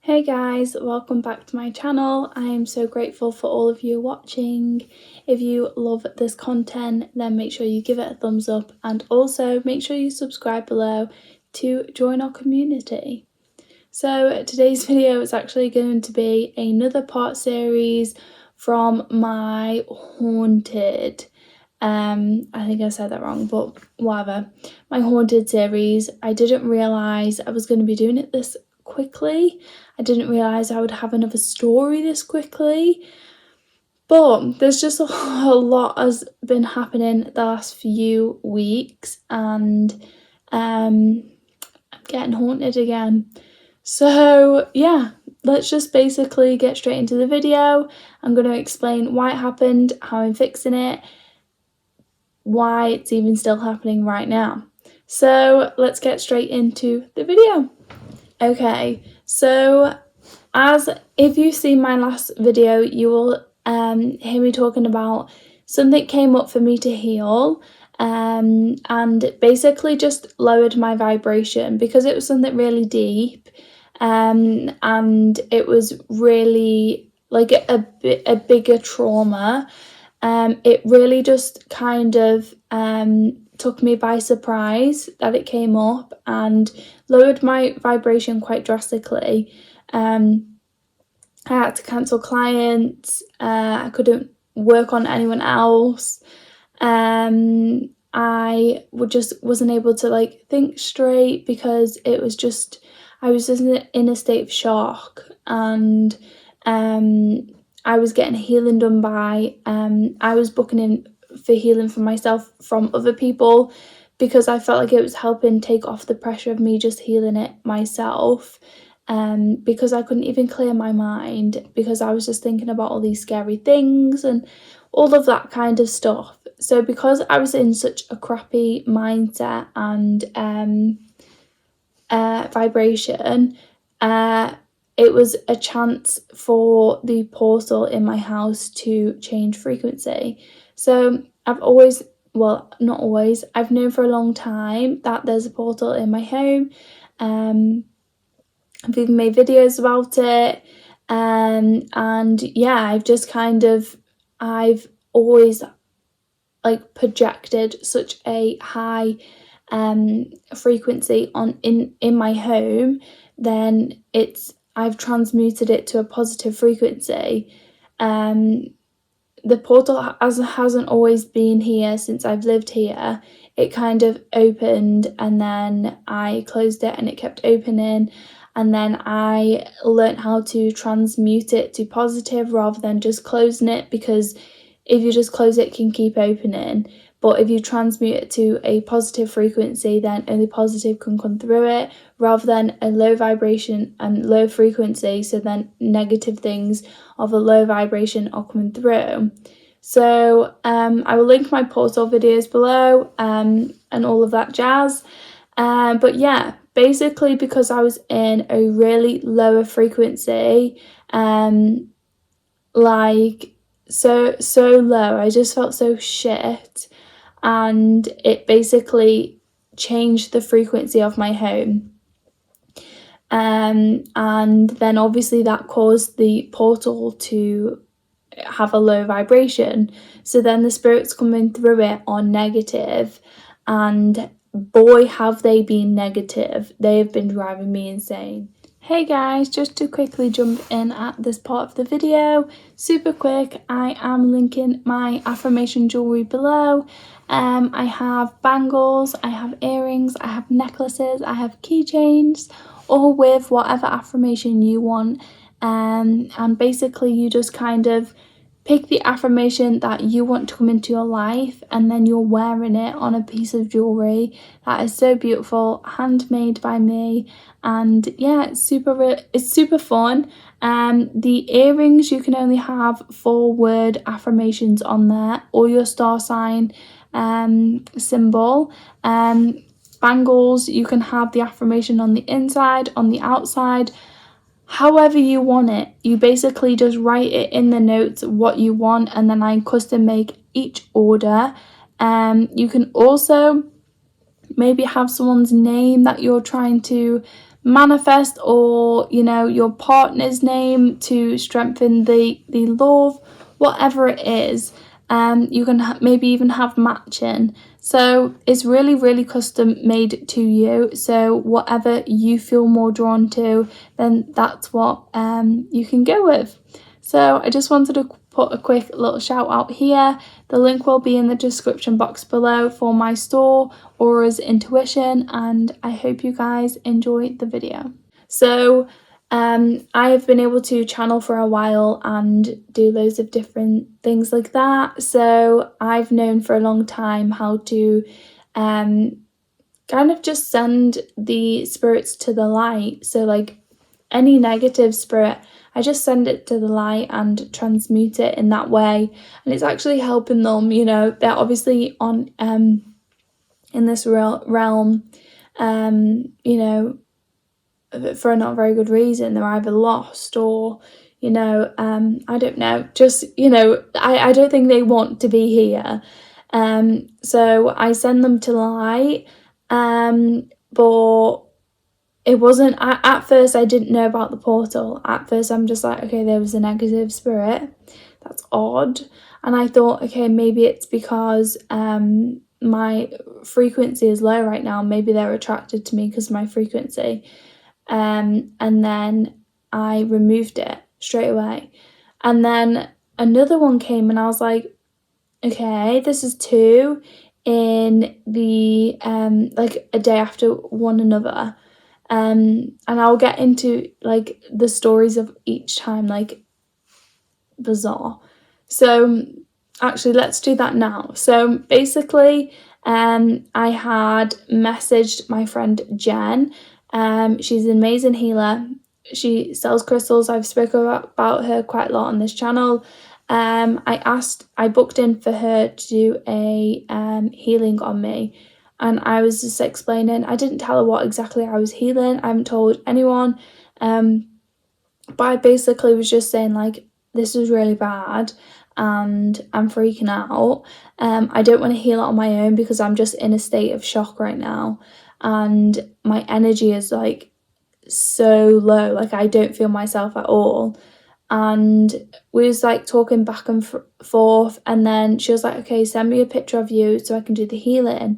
Hey guys, welcome back to my channel. I am so grateful for all of you watching. If you love this content, then make sure you give it a thumbs up and also make sure you subscribe below to join our community. So today's video is actually going to be another part series from my haunted, I think I said that wrong, but whatever, my haunted series. I didn't realise I was going to be doing it this quickly. I didn't realise I would have another story this quickly, but there's just a lot has been happening the last few weeks and I'm getting haunted again. So yeah, let's just basically get straight into the video. I'm going to explain why it happened, how I'm fixing it, why it's even still happening right now. So let's get straight into the video. Okay, so as if you've seen my last video, you will hear me talking about something came up for me to heal, and basically just lowered my vibration because it was something really deep, and it was really like a bigger trauma. It really just kind of took me by surprise that it came up and lowered my vibration quite drastically. I had to cancel clients. I couldn't work on anyone else. I wasn't able to think straight because I was just in a state of shock, and I was getting healing done by I was booking in for healing for myself from other people because I felt like it was helping take off the pressure of me just healing it myself, because I couldn't even clear my mind because I was just thinking about all these scary things and all of that kind of stuff. So because I was in such a crappy mindset and vibration, it was a chance for the portal in my house to change frequency. So I've always, well, not always, I've known for a long time that there's a portal in my home. I've even made videos about it. And yeah, I've always projected such a high frequency in my home, then I've transmuted it to a positive frequency. The portal hasn't always been here since I've lived here. It kind of opened and then I closed it and it kept opening, and then I learnt how to transmute it to positive rather than just closing it, because if you just close it, it can keep opening. But if you transmute it to a positive frequency, then only positive can come through it, rather than a low vibration and low frequency, so then negative things of a low vibration are coming through. So I will link my portal videos below, and all of that jazz. But yeah, basically because I was in a really lower frequency, so low, I just felt so shit, and it basically changed the frequency of my home, and then obviously that caused the portal to have a low vibration, so then the spirits coming through it are negative, and boy have they been negative. They have been driving me insane. Hey guys, just to quickly jump in at this part of the video, super quick, I am linking my affirmation jewellery below. I have bangles, I have earrings, I have necklaces, I have keychains, all with whatever affirmation you want. And basically you just kind of pick the affirmation that you want to come into your life, and then you're wearing it on a piece of jewellery that is so beautiful, handmade by me. And yeah, it's super fun. The earrings, you can only have 4-word affirmations on there, or your star sign symbol. Bangles, you can have the affirmation on the inside, on the outside, however you want it. You basically just write it in the notes what you want, and then I custom make each order. You can also maybe have someone's name that you're trying to manifest, or your partner's name to strengthen the love, whatever it is. You can maybe even have matching. So it's really, really custom made to you. So whatever you feel more drawn to, then that's what you can go with. So I just wanted to put a quick little shout out here. The link will be in the description box below for my store, Aura's Intuition, and I hope you guys enjoy the video. So I have been able to channel for a while and do loads of different things like that. So I've known for a long time how to kind of just send the spirits to the light. So like any negative spirit, I just send it to the light and transmute it in that way. And it's actually helping them, they're obviously on in this realm, for a not very good reason. They're either lost or, I don't know, just, I don't think they want to be here. So I send them to the light, but it wasn't, at first I didn't know about the portal. At first I'm just like, okay, there was a negative spirit, that's odd. And I thought, okay, maybe it's because my frequency is low right now, maybe they're attracted to me because of my frequency. And then I removed it straight away. And then another one came and I was like, okay, this is two in the like a day after one another. And I'll get into like the stories of each time, like bizarre. So actually let's do that now. So basically I had messaged my friend Jen. She's an amazing healer. She sells crystals. I've spoken about her quite a lot on this channel. I booked in for her to do a healing on me. And I was just explaining, I didn't tell her what exactly I was healing. I haven't told anyone. But I basically was just saying, like, this is really bad and I'm freaking out. I don't want to heal it on my own because I'm just in a state of shock right now. And my energy is, like, so low. Like, I don't feel myself at all. And we was, like, talking back and forth. And then she was like, okay, send me a picture of you so I can do the healing.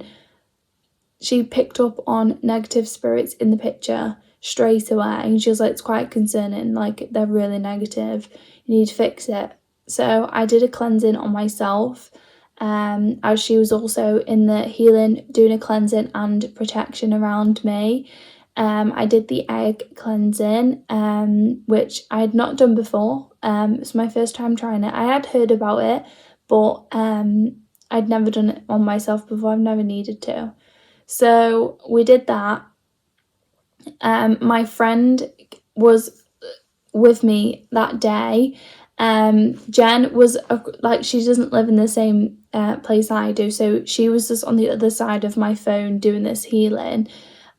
She picked up on negative spirits in the picture straight away, and she was like, it's quite concerning, like they're really negative, you need to fix it. So I did a cleansing on myself, as she was also in the healing doing a cleansing and protection around me. I did the egg cleansing, which I had not done before. It's my first time trying it. I had heard about it, but I'd never done it on myself before. I've never needed to. So we did that. My friend was with me that day. Jen was like, she doesn't live in the same place I do, so she was just on the other side of my phone doing this healing.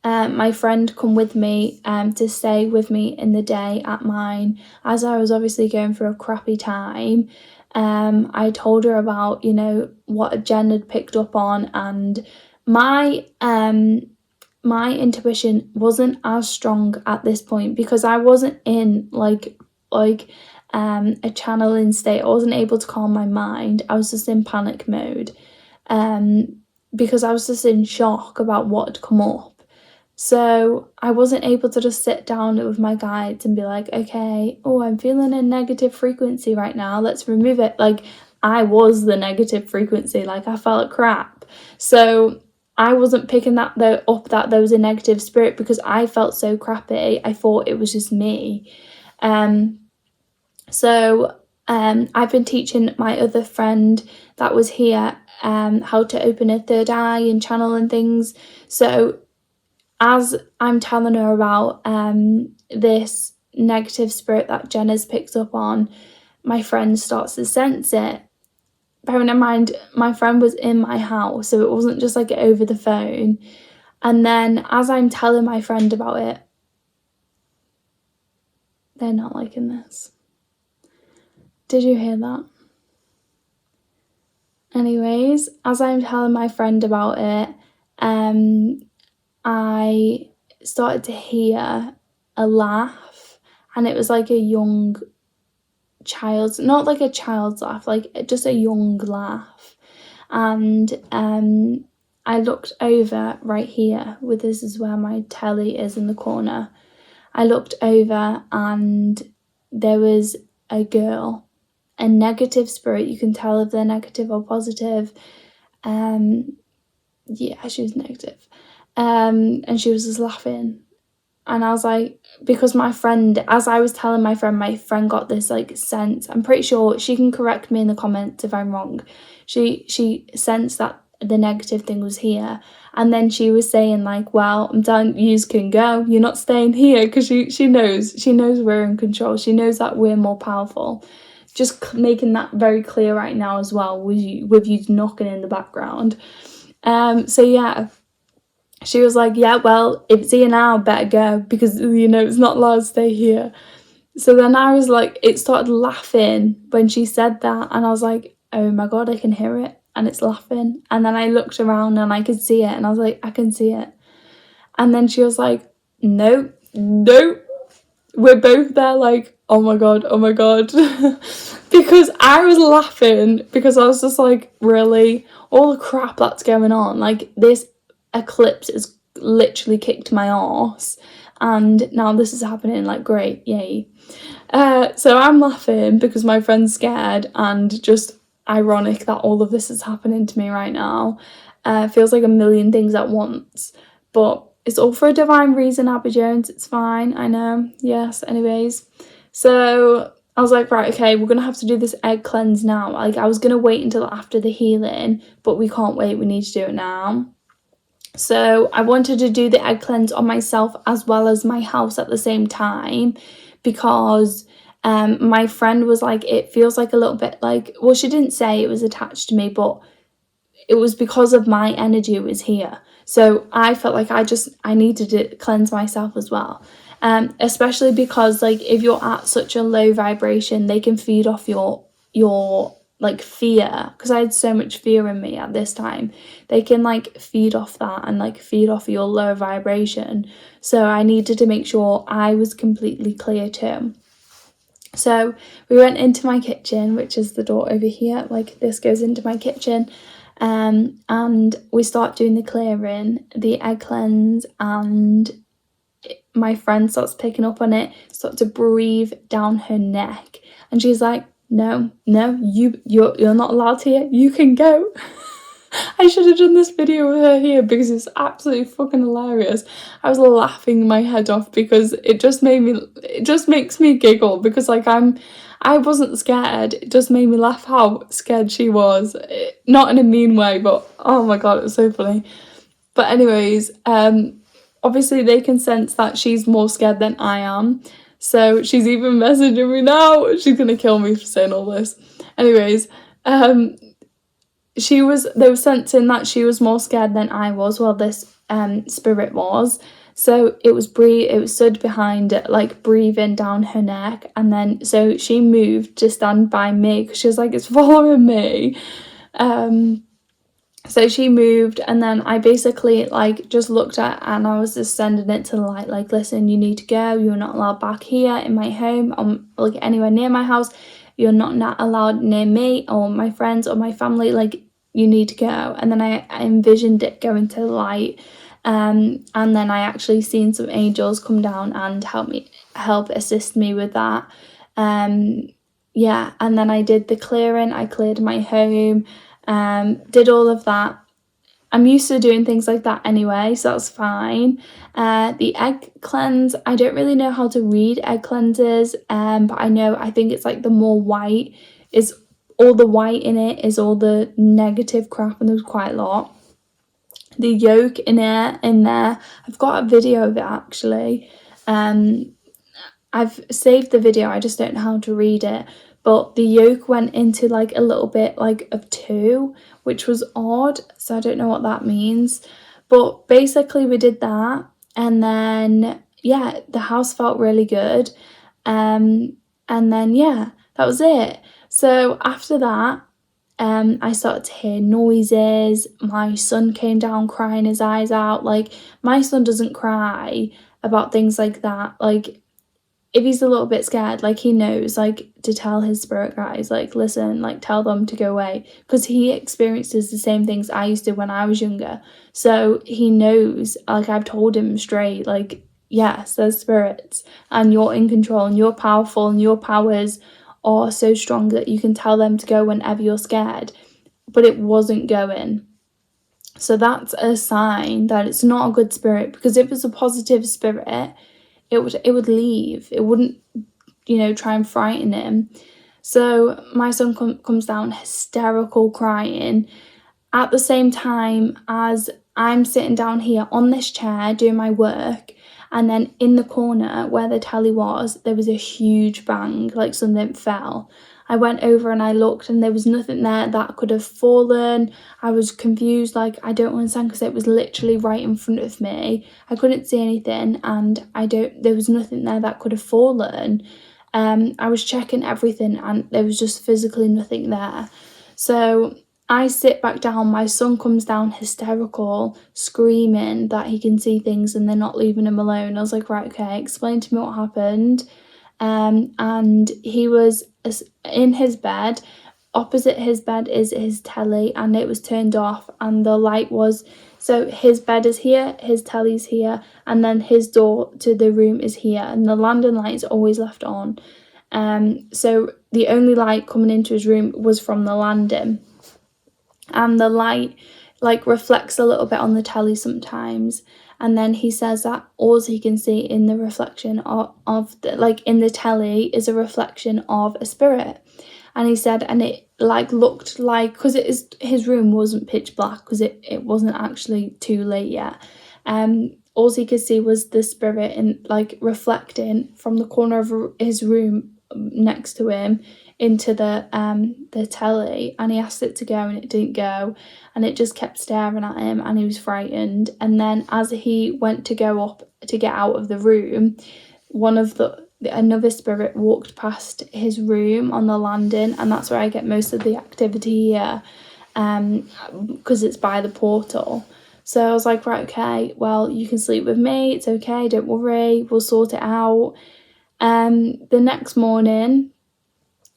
My friend come with me to stay with me in the day at mine, as I was obviously going through a crappy time. I told her about, what Jen had picked up on, and my intuition wasn't as strong at this point because I wasn't in like a channeling state. I wasn't able to calm my mind. I was just in panic mode because I was just in shock about what had come up. So I wasn't able to just sit down with my guides and be like, okay, oh, I'm feeling a negative frequency right now, let's remove it. Like, I was the negative frequency, like I felt crap. So I wasn't picking that up that there was a negative spirit because I felt so crappy. I thought it was just me. So I've been teaching my other friend that was here how to open a third eye and channel and things. So as I'm telling her about this negative spirit that Jenna's picked up on, my friend starts to sense it. Bearing in mind, my friend was in my house, so it wasn't just like over the phone. And then as I'm telling my friend about it, they're not liking this. Did you hear that? Anyways, as I'm telling my friend about it, I started to hear a laugh, and it was like a young child's, not like a child's laugh, like just a young laugh. And I looked over right here, with this is where my telly is in the corner. I looked over and there was a girl, a negative spirit. You can tell if they're negative or positive. Yeah, she was negative. And she was just laughing. And I was like, because my friend, as I was telling my friend got this like sense. I'm pretty sure she can correct me in the comments if I'm wrong. She sensed that the negative thing was here, and then she was saying like, well, I'm telling you can go, you're not staying here, because she knows we're in control. She knows that we're more powerful. Just making that very clear right now as well, with you knocking in the background. So yeah, she was like, yeah, well, if it's here now, better go, because it's not allowed to stay here. So then I was like, it started laughing when she said that, and I was like, oh my god, I can hear it, and it's laughing. And then I looked around and I could see it, and I was like, I can see it. And then she was like, no, we're both there like, oh my god because I was laughing, because I was just like, really, all the crap that's going on, like this eclipse has literally kicked my arse, and now this is happening, like, great, yay. So I'm laughing because my friend's scared, and just ironic that all of this is happening to me right now. Feels like a million things at once, but it's all for a divine reason, Abby Jones. It's fine, I know. Yes, anyways. So I was like, right, okay, we're going to have to do this egg cleanse now. Like, I was going to wait until after the healing, but we can't wait. We need to do it now. So I wanted to do the egg cleanse on myself as well as my house at the same time, because my friend was like, it feels like a little bit like, well, she didn't say it was attached to me, but it was because of my energy was here. So I felt like I needed to cleanse myself as well. Especially because, like, if you're at such a low vibration, they can feed off your like fear, because I had so much fear in me at this time. They can like feed off that and like feed off your lower vibration. So I needed to make sure I was completely clear too. So we went into my kitchen, which is the door over here, like this goes into my kitchen, and we start doing the clearing, the egg cleanse, and my friend starts picking up on it, starts to breathe down her neck, and she's like, no, you're not allowed here, you can go. I should have done this video with her here, because it's absolutely fucking hilarious. I was laughing my head off, because it just makes me giggle, because like I wasn't scared, it just made me laugh how scared she was. Not in a mean way, but oh my god, it was so funny. But anyways, obviously they can sense that she's more scared than I am. So she's even messaging me now. She's gonna kill me for saying all this. Anyways, they were sensing that she was more scared than I was. Well, this spirit was. So it stood behind it, like breathing down her neck, and then so she moved to stand by me, because she was like, it's following me. So she moved, and then I basically like just looked at, and I was just sending it to the light, like, listen, you need to go, you're not allowed back here in my home, like anywhere near my house, you're not allowed near me or my friends or my family, like, you need to go. And then I envisioned it going to the light, and then I actually seen some angels come down and help assist me with that. Yeah, and then I did the clearing, I cleared my home, did all of that. I'm used to doing things like that anyway, so that's fine. The egg cleanse, I don't really know how to read egg cleanses, but I think it's like the more white is, all the white in it is all the negative crap, and there's quite a lot. The yolk in there, I've got a video of it actually. I've saved the video, I just don't know how to read it. But the yolk went into like a little bit like of 2, which was odd, so I don't know what that means. But basically we did that, and then yeah, the house felt really good. And then yeah, that was it. So after that, I started to hear noises. My son came down crying his eyes out. Like, my son doesn't cry about things like that. Like, if he's a little bit scared, like, he knows, like, to tell his spirit guides, like, listen, like, tell them to go away, because he experiences the same things I used to when I was younger. So he knows, like, I've told him straight, like, yes, there's spirits, and you're in control, and you're powerful, and your powers are so strong that you can tell them to go whenever you're scared. But it wasn't going. So that's a sign that it's not a good spirit, because if it's a positive spirit, it would leave. It wouldn't, try and frighten him. So my son comes down hysterical, crying, at the same time as I'm sitting down here on this chair doing my work, and then in the corner where the telly was, there was a huge bang, like something fell. I went over and I looked, and there was nothing there that could have fallen. I was confused, like, I don't understand, because it was literally right in front of me. I couldn't see anything, and there was nothing there that could have fallen. I was checking everything, and there was just physically nothing there. So I sit back down, my son comes down hysterical, screaming that he can see things and they're not leaving him alone. I was like, right, okay, explain to me what happened. And he was in his bed. Opposite his bed is his telly, and it was turned off, and the light was, so his bed is here, his telly's here, and then his door to the room is here, and the landing light is always left on. So the only light coming into his room was from the landing, and the light, like, reflects a little bit on the telly sometimes. And then he says that all he can see in the reflection of the, like, in the telly is a reflection of a spirit. And he said, and it, like, looked like, because his room wasn't pitch black, because it wasn't actually too late yet. All he could see was the spirit in, like, reflecting from the corner of his room next to him into the telly, and he asked it to go and it didn't go, and it just kept staring at him, and he was frightened. And then as he went to go up to get out of the room, another spirit walked past his room on the landing, and that's where I get most of the activity here, because it's by the portal. So I was like, right, okay, well, you can sleep with me, it's okay, don't worry, we'll sort it out. The next morning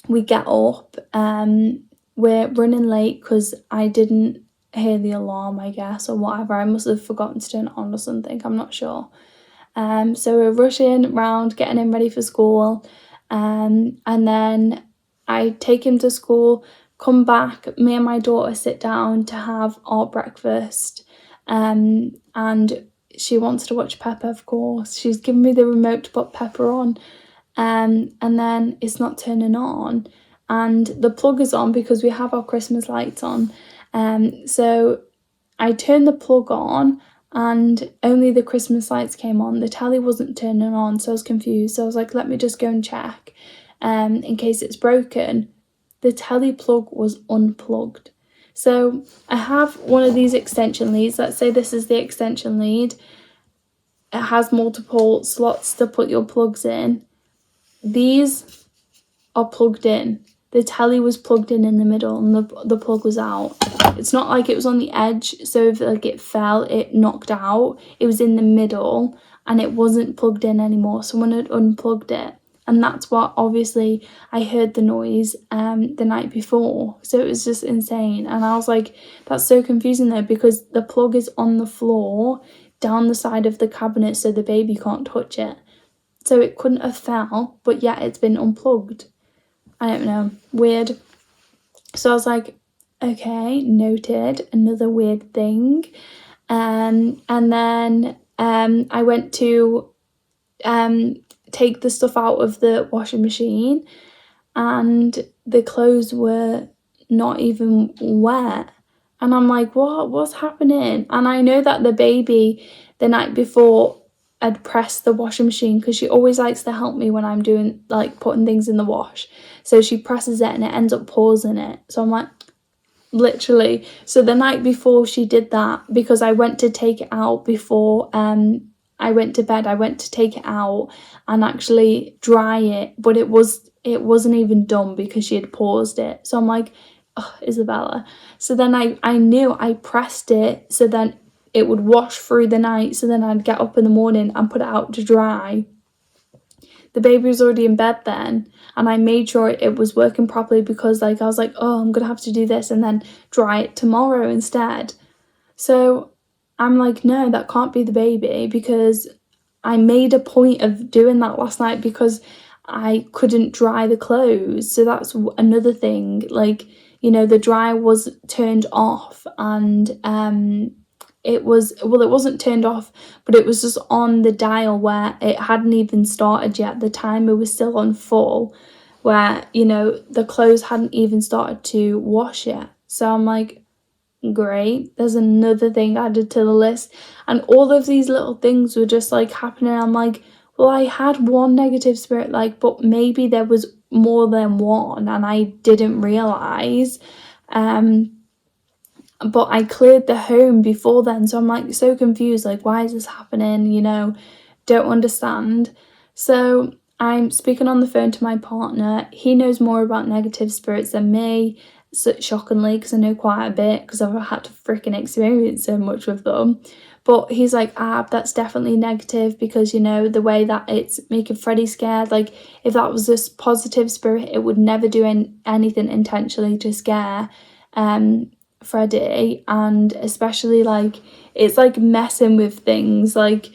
we get up, we're running late because I didn't hear the alarm, I guess, or whatever. I must have forgotten to turn it on or something, I'm not sure. So we're rushing around, getting him ready for school, and then I take him to school, come back, me and my daughter sit down to have our breakfast, and she wants to watch Peppa, of course. She's given me the remote to put Peppa on, and then it's not turning on, and the plug is on because we have our Christmas lights on. So I turned the plug on, and only the Christmas lights came on. The telly wasn't turning on, so I was confused. So I was like, let me just go and check, in case it's broken. The telly plug was unplugged. So I have one of these extension leads. Let's say this is the extension lead. It has multiple slots to put your plugs in. These are plugged in. The telly was plugged in the middle, and the plug was out. It's not like it was on the edge, so if, like, it fell, it knocked out. It was in the middle, and it wasn't plugged in anymore. Someone had unplugged it, and that's what, obviously, I heard the noise the night before. So it was just insane, and I was like, that's so confusing though, because the plug is on the floor down the side of the cabinet, so the baby can't touch it. So it couldn't have fell, but yet it's been unplugged. I don't know, weird. So I was like, okay, noted, another weird thing. And then I went to take the stuff out of the washing machine, and the clothes were not even wet. And I'm like, what's happening? And I know that the baby the night before had pressed the washing machine, because she always likes to help me when I'm doing, like, putting things in the wash. So she presses it and it ends up pausing it. So I'm like, literally. So the night before she did that, because I went to take it out before I went to bed, I went to take it out and actually dry it, but it wasn't even done because she had paused it. So I'm like, oh, Isabella. So then I knew I pressed it so then it would wash through the night, so then I'd get up in the morning and put it out to dry. The baby was already in bed then, and I made sure it was working properly because like I was like, oh, I'm gonna have to do this and then dry it tomorrow instead. So I'm like, no, that can't be the baby, because I made a point of doing that last night because I couldn't dry the clothes. So that's another thing. Like, you know, the dryer was turned off, and it wasn't turned off, but it was just on the dial where it hadn't even started yet. The timer was still on full, where, you know, the clothes hadn't even started to wash yet. So I'm like, great, there's another thing added to the list. And all of these little things were just like happening. I'm like, well, I had one negative spirit, like, but maybe there was more than one and I didn't realize. But I cleared the home before then, so I'm like so confused, like, why is this happening, you know, don't understand. So I'm speaking on the phone to my partner. He knows more about negative spirits than me, so shockingly, because I know quite a bit because I've had to freaking experience so much with them. But he's like, that's definitely negative, because, you know, the way that it's making Freddie scared, like, if that was this positive spirit, it would never do anything intentionally to scare Freddie. And especially, like, it's like messing with things, like,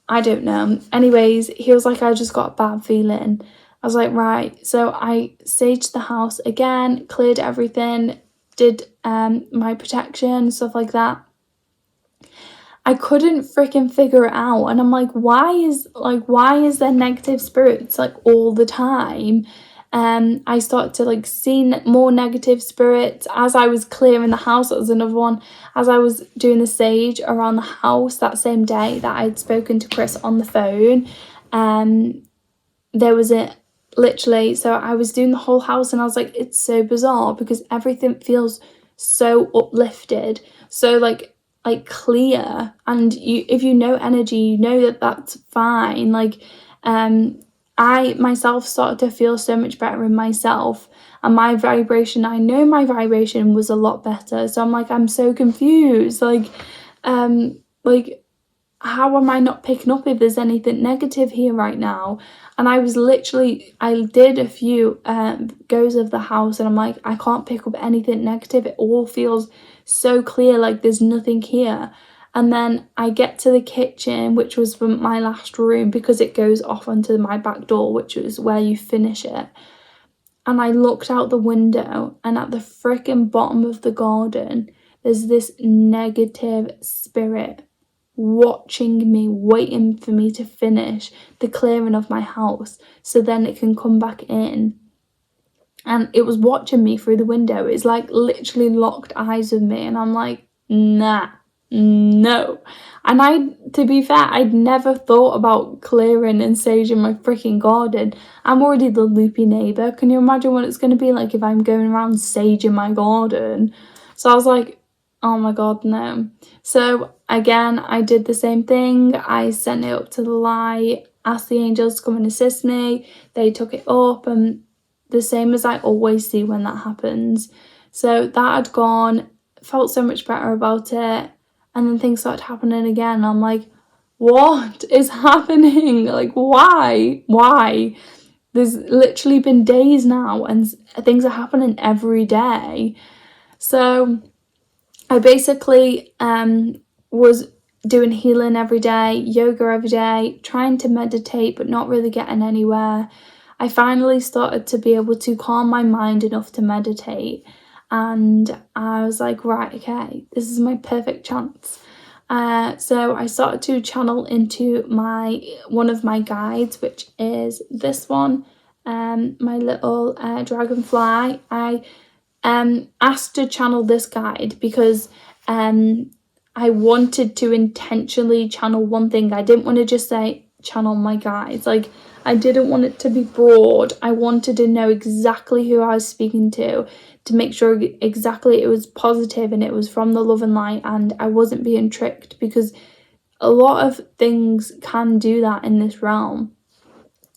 I don't know. Anyways, he was like, I just got a bad feeling. I was like, right. So I saged the house again, cleared everything, did my protection, stuff like that. I couldn't freaking figure it out, and I'm like, why is there negative spirits like all the time? I started to like see more negative spirits as I was clearing the house. That was another one. As I was doing the sage around the house that same day that I'd spoken to Chris on the phone, there was literally, so I was doing the whole house and I was like, it's so bizarre because everything feels so uplifted, so like clear, and if you know energy, you know that that's fine. Like I myself started to feel so much better in myself, and my vibration, I know my vibration was a lot better. So I'm like, I'm so confused, like how am I not picking up if there's anything negative here right now? And I did a few goes of the house and I'm like, I can't pick up anything negative. It all feels so clear, like there's nothing here. And then I get to the kitchen, which was from my last room, because it goes off onto my back door, which is where you finish it. And I looked out the window, and at the freaking bottom of the garden, there's this negative spirit watching me, waiting for me to finish the clearing of my house so then it can come back in. And it was watching me through the window. It's like literally locked eyes with me, and I'm like, nah, no. And to be fair, I'd never thought about clearing and saging my freaking garden. I'm already the loopy neighbour. Can you imagine what it's going to be like if I'm going around saging my garden? So I was like, oh my god, no. So again, I did the same thing. I sent it up to the light, asked the angels to come and assist me. They took it up, and the same as I always see when that happens. So that had gone, felt so much better about it, and then things started happening again. I'm like, what is happening? Like, why? There's literally been days now and things are happening every day. So I basically was doing healing every day, yoga every day, trying to meditate but not really getting anywhere. I finally started to be able to calm my mind enough to meditate, and I was like, right, okay, this is my perfect chance. So I started to channel into one of my guides, which is this one, my little dragonfly. I asked to channel this guide because I wanted to intentionally channel one thing. I didn't want to just say channel my guides. Like, I didn't want it to be broad. I wanted to know exactly who I was speaking to make sure exactly it was positive and it was from the love and light, and I wasn't being tricked, because a lot of things can do that in this realm.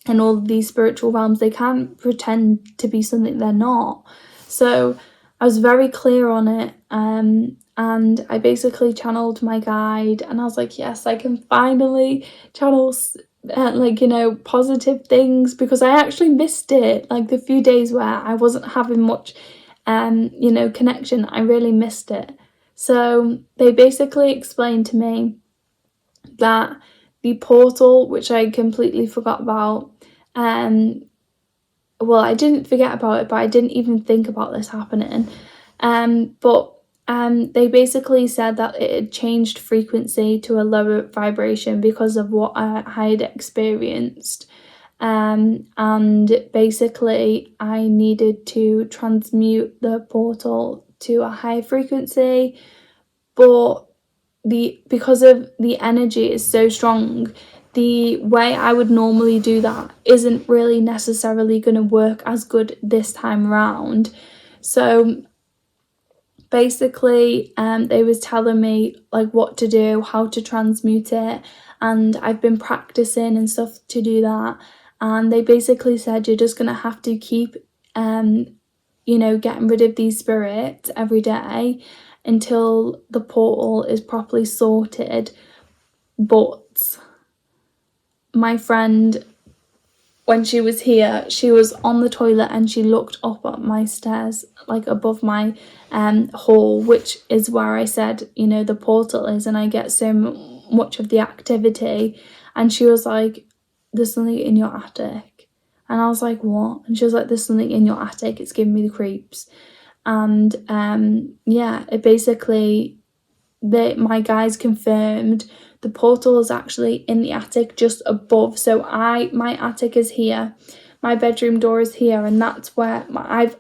And all of these spiritual realms, they can pretend to be something they're not. So I was very clear on it, and I basically channeled my guide, and I was like, yes, I can finally channel like, you know, positive things, because I actually missed it, like the few days where I wasn't having much you know, connection. I really missed it. So they basically explained to me that the portal, which I completely forgot about, well, I didn't forget about it, but I didn't even think about this happening. But they basically said that it had changed frequency to a lower vibration because of what I had experienced. And basically I needed to transmute the portal to a higher frequency, but because of the energy is so strong, the way I would normally do that isn't really necessarily going to work as good this time around. So basically they was telling me like what to do, how to transmute it, and I've been practicing and stuff to do that. And they basically said you're just going to have to keep you know, getting rid of these spirits every day until the portal is properly sorted. But my friend, when she was here, she was on the toilet and she looked up at my stairs, like above my hall, which is where I said, you know, the portal is, and I get so much of the activity. And she was like, there's something in your attic. And I was like, what? And she was like, there's something in your attic, it's giving me the creeps. And yeah, it basically, my guys confirmed the portal is actually in the attic just above. So my attic is here, my bedroom door is here, and that's where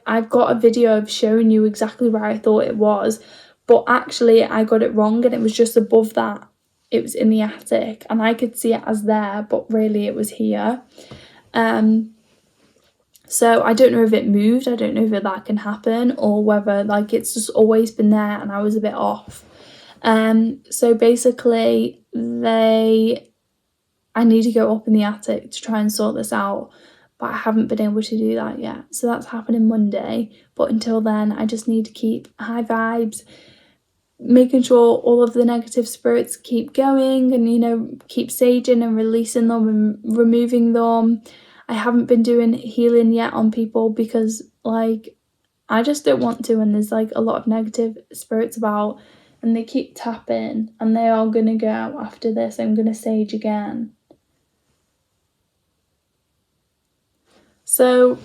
I've got a video of showing you exactly where I thought it was, but actually I got it wrong and it was just above that. It was in the attic and I could see it as there, but really it was here. So I don't know if it moved, I don't know if that can happen, or whether like it's just always been there and I was a bit off. So basically I need to go up in the attic to try and sort this out, but I haven't been able to do that yet. So that's happening Monday, but until then I just need to keep high vibes, making sure all of the negative spirits keep going, and, you know, keep saging and releasing them and removing them. I haven't been doing healing yet on people because like I just don't want to, and there's like a lot of negative spirits about and they keep tapping, and they are gonna go after this. I'm gonna sage again. So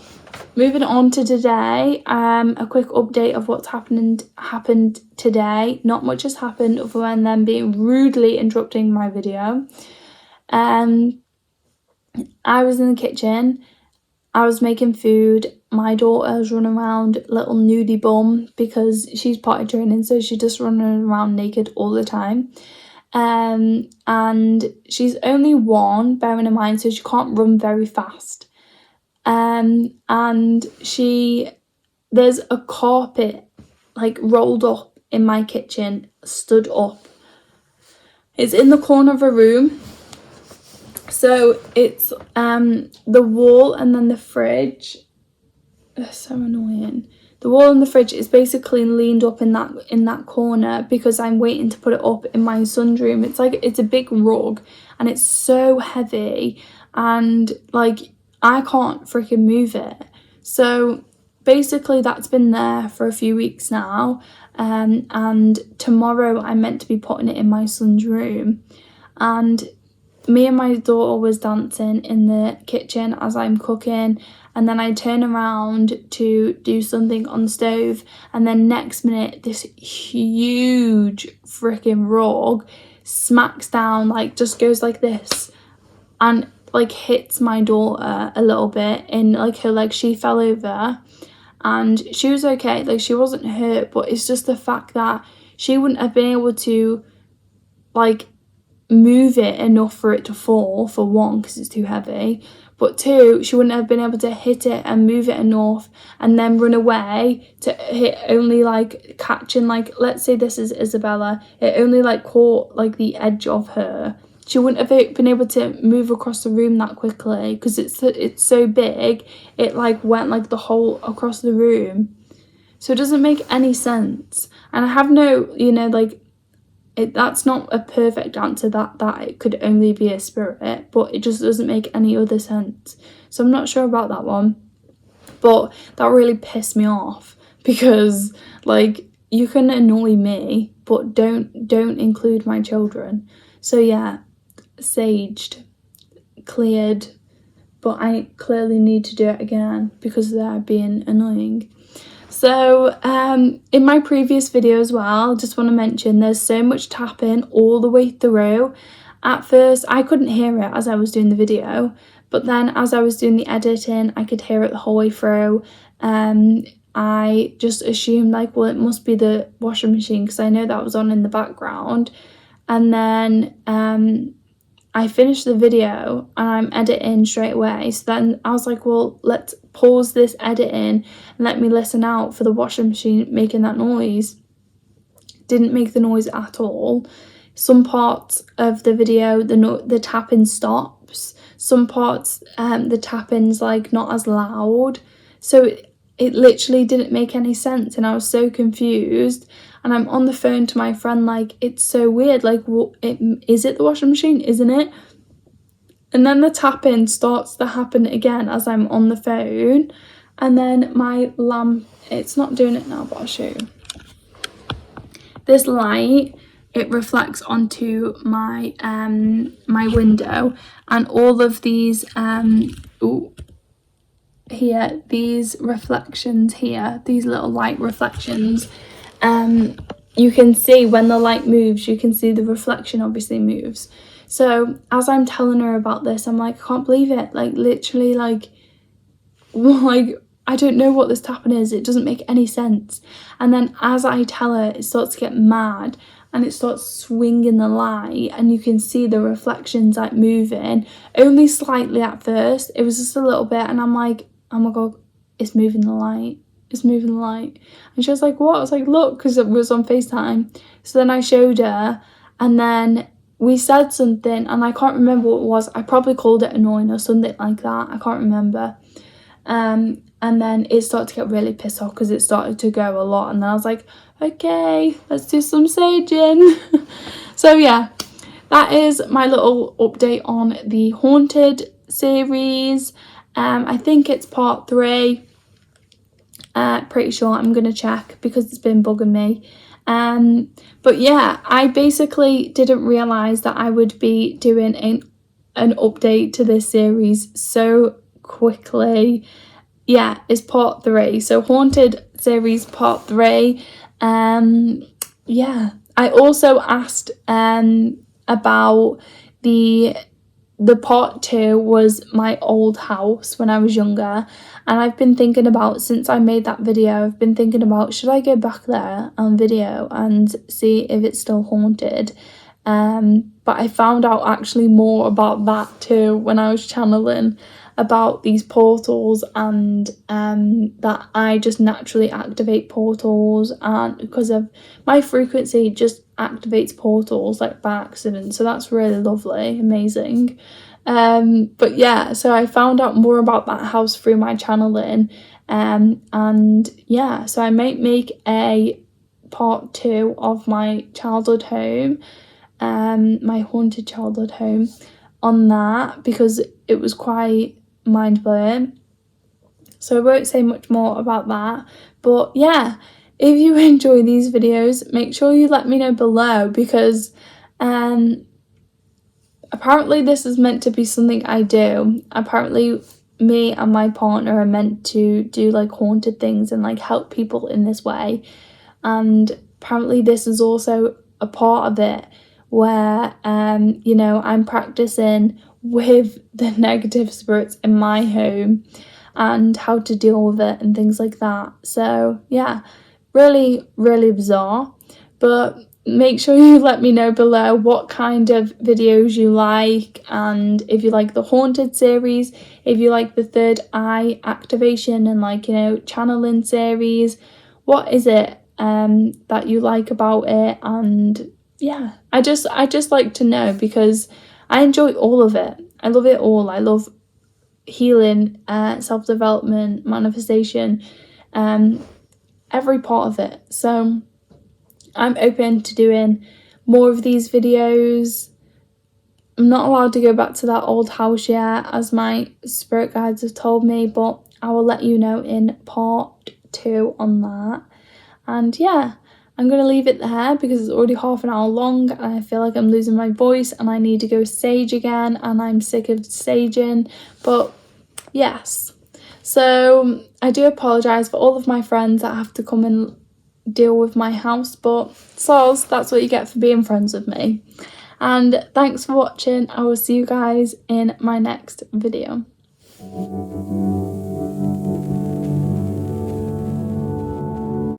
moving on to today, a quick update of what's happened today. Not much has happened other than them being rudely interrupting my video. I was in the kitchen, I was making food, my daughter's running around little nudie bum because she's potty training, so she's just running around naked all the time. And she's only 1, bearing in mind, so she can't run very fast. And there's a carpet like rolled up in my kitchen, stood up. It's in the corner of a room. So it's the wall and then the fridge. That's so annoying. The wall and the fridge is basically leaned up in that corner because I'm waiting to put it up in my son's room. It's like it's a big rug and it's so heavy and like I can't freaking move it. So basically that's been there for a few weeks now, and tomorrow I'm meant to be putting it in my son's room. And me and my daughter was dancing in the kitchen as I'm cooking, and then I turn around to do something on the stove, and then next minute this huge freaking rug smacks down, like just goes like this and like hits my daughter a little bit in like her leg. She fell over and she was okay, like she wasn't hurt, but it's just the fact that she wouldn't have been able to like move it enough for it to fall, for 1, because it's too heavy, but 2, she wouldn't have been able to hit it and move it enough and then run away to hit, only like catching, like let's say this is Isabella, it only like caught like the edge of her. She wouldn't have been able to move across the room that quickly because it's so big, it like went like the whole across the room. So it doesn't make any sense. And I have no, you know, like, that's not a perfect answer, that it could only be a spirit, but it just doesn't make any other sense. So I'm not sure about that one. But that really pissed me off, because, like, you can annoy me, but don't include my children. So yeah, saged, cleared, but I clearly need to do it again because they're being annoying. So in my previous video as well, just want to mention there's so much tapping all the way through. At first I couldn't hear it as I was doing the video, but then as I was doing the editing I could hear it the whole way through. I just assumed, like, well, it must be the washing machine because I know that was on in the background. And then I finished the video and I'm editing straight away. So then I was like, well, let's pause this editing and let me listen out for the washing machine making that noise. Didn't make the noise at all. Some parts of the video, the tapping stops. Some parts, the tapping's like not as loud. So it literally didn't make any sense, and I was so confused. And I'm on the phone to my friend like, it's so weird, like, is it the washing machine, isn't it? And then the tapping starts to happen again as I'm on the phone, and then my lamp, it's not doing it now, but I'll show you. This light, it reflects onto my my window, and all of these here, these reflections here, these little light reflections, you can see when the light moves, you can see the reflection obviously moves. So as I'm telling her about this, I'm like, I can't believe it, like, literally, like I don't know what this tapping is, it doesn't make any sense. And then as I tell her, it starts to get mad and it starts swinging the light, and you can see the reflections like moving, only slightly at first, it was just a little bit, and I'm like, oh my god, it's moving the light, it's moving the light. And she was like, what? I was like, look, because it was on FaceTime. So then I showed her, and then we said something, and I can't remember what it was. I probably called it annoying or something like that, I can't remember. And then it started to get really pissed off because it started to go a lot, and then I was like, okay, let's do some saging. So yeah, that is my little update on the Haunted series. I think it's part 3. Pretty sure, I'm gonna check because it's been bugging me. But yeah, I basically didn't realise that I would be doing an update to this series so quickly. Yeah, it's part 3. So Haunted series part 3. Yeah, I also asked about the part 2 was my old house when I was younger, and I've been thinking about, since I made that video, I've been thinking about, should I go back there on video and see if it's still haunted. But I found out actually more about that too when I was channeling about these portals, and that I just naturally activate portals, and because of my frequency just activates portals like by accident. So that's really lovely, amazing. But yeah, so I found out more about that house through my channeling, and yeah, so I might make a part 2 of my childhood home, my haunted childhood home, on that, because it was quite mind-blowing. So I won't say much more about that, but yeah, if you enjoy these videos, make sure you let me know below, because apparently this is meant to be something I do. Apparently me and my partner are meant to do like haunted things and like help people in this way, and apparently this is also a part of it where you know, I'm practicing with the negative spirits in my home and how to deal with it and things like that. So yeah, really bizarre. But make sure you let me know below what kind of videos you like, and if you like the haunted series, if you like the third eye activation and, like, you know, channeling series, what is it that you like about it. And yeah, I just like to know, because I enjoy all of it. I love it all. I love healing, self-development, manifestation, every part of it. So I'm open to doing more of these videos. I'm not allowed to go back to that old house yet, as my spirit guides have told me, but I will let you know in part 2 on that. And yeah, I'm going to leave it there because it's already half an hour long and I feel like I'm losing my voice and I need to go sage again, and I'm sick of saging. But yes, so I do apologise for all of my friends that have to come and deal with my house, but soz, that's what you get for being friends with me. And thanks for watching. I will see you guys in my next video.